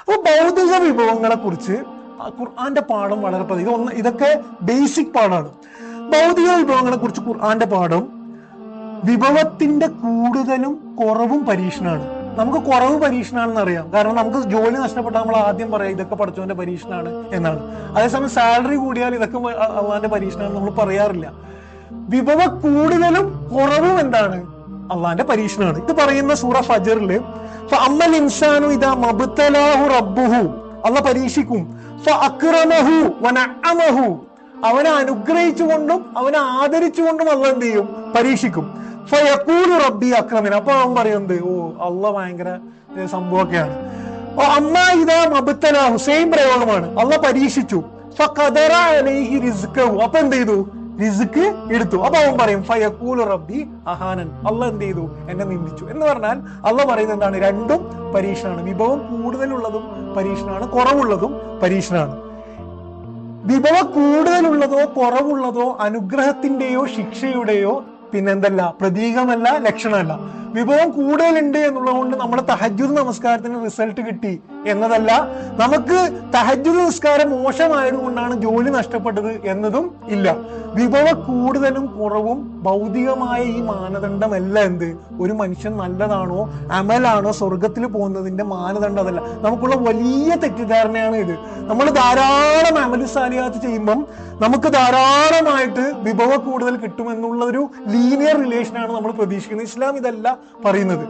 അപ്പൊ ഭൗതിക വിഭവങ്ങളെ കുറിച്ച് ഖുർആന്റെ പാഠം വളരെ ഇതൊക്കെ ബേസിക് പാഠമാണ്. ഭൗതിക വിഭവങ്ങളെ കുറിച്ച് ഖുർആന്റെ പാഠം വിഭവത്തിന്റെ കൂടുതലും കുറവും പരീക്ഷണമാണ്. നമുക്ക് കുറവ് പരീക്ഷണമാണെന്ന് അറിയാം, കാരണം നമുക്ക് ജോലി നഷ്ടപ്പെട്ടാൽ നമ്മൾ ആദ്യം പറയാം ഇതൊക്കെ പഠിച്ചവന്റെ പരീക്ഷണമാണ് എന്നാണ്. അതേസമയം സാലറി കൂടിയാൽ ഇതൊക്കെ അള്ളാന്റെ പരീക്ഷണമാണ് നമ്മൾ പറയാറില്ല. വിഭവ കൂടുതലും കുറവും എന്താണ്? അള്ളാന്റെ പരീക്ഷണമാണ്. ഇത് പറയുന്ന സൂറ ഫജറില് അമ്മൽ ഇൻസാനു ഇദാ മബ്തലാഹു റബ്ബുഹു, അള്ളാഹ് പരീക്ഷിക്കും, ഫഅക്റമഹു വനഅമഹു, അവനെ അനുഗ്രഹിച്ചുകൊണ്ടും അവനെ ആദരിച്ചുകൊണ്ടും അള്ളാഹ് എന്ത് ചെയ്യും? പരീക്ഷിക്കും. ഫയഖൂലു റബ്ബി അക്രമൻ, അപ്പൊ അവൻ പറയുന്നത് ഓ അള്ളാഹ് ഭയങ്കര സംഭവമൊക്കെയാണ്. അമ്മ ഇദാ മബ്തലാഹു, സെയിം പ്രയോഗമാണ്, അള്ളാഹ് പരീക്ഷിച്ചു. ഫഖദറ അലൈഹി റിസ്ഖഹു, അപ്പൊ എന്ത് ചെയ്തു? റിസ്ക് എടുത്തു. അപ്പൊ അവൻ പറയും ഫയഖൂലു റബ്ബി അഹാനൻ, അള്ളാഹ് എന്ത് ചെയ്തു? എന്നെ നിന്ദിച്ചു. എന്ന് പറഞ്ഞാൽ അള്ളാഹ് പറയുന്നത് എന്താണ്? രണ്ടും പരീക്ഷണമാണ്. വിഭവം കൂടുതലുള്ളതും പരീക്ഷണമാണ്, കുറവുള്ളതും പരീക്ഷണമാണ്. വിഭവ കൂടുതലുള്ളതോ കുറവുള്ളതോ അനുഗ്രഹത്തിന്റെയോ ശിക്ഷയുടെയോ പിന്നെന്തല്ല പ്രതീകമല്ല, ലക്ഷണമല്ല. വിഭവം കൂടുതലുണ്ട് എന്നുള്ളത് കൊണ്ട് നമ്മുടെ തഹജ്ജുദ് നമസ്കാരത്തിന് റിസൾട്ട് കിട്ടി എന്നതല്ല, നമുക്ക് തഹജ്ജുദ് നമസ്കാരം മോശമായതുകൊണ്ടാണ് ജോലി നഷ്ടപ്പെട്ടത് എന്നതും ഇല്ല. വിഭവ കൂടുതലും കുറവും ഭൗതികമായ ഈ മാനദണ്ഡമല്ല എന്ത് ഒരു മനുഷ്യൻ നല്ലതാണോ അമലാണോ സ്വർഗത്തിൽ പോകുന്നതിന്റെ മാനദണ്ഡം അതല്ല. നമുക്കുള്ള വലിയ തെറ്റിദ്ധാരണയാണ് ഇത്. നമ്മൾ ധാരാളം അമലു സാലിഹാത്ത് ചെയ്യുമ്പം നമുക്ക് ധാരാളമായിട്ട് വിഭവ കൂടുതൽ കിട്ടുമെന്നുള്ള ഒരു ലീനിയർ റിലേഷനാണ് നമ്മൾ പ്രതീക്ഷിക്കുന്നത്. ഇസ്ലാം ഇതല്ല പറയുന്നത്.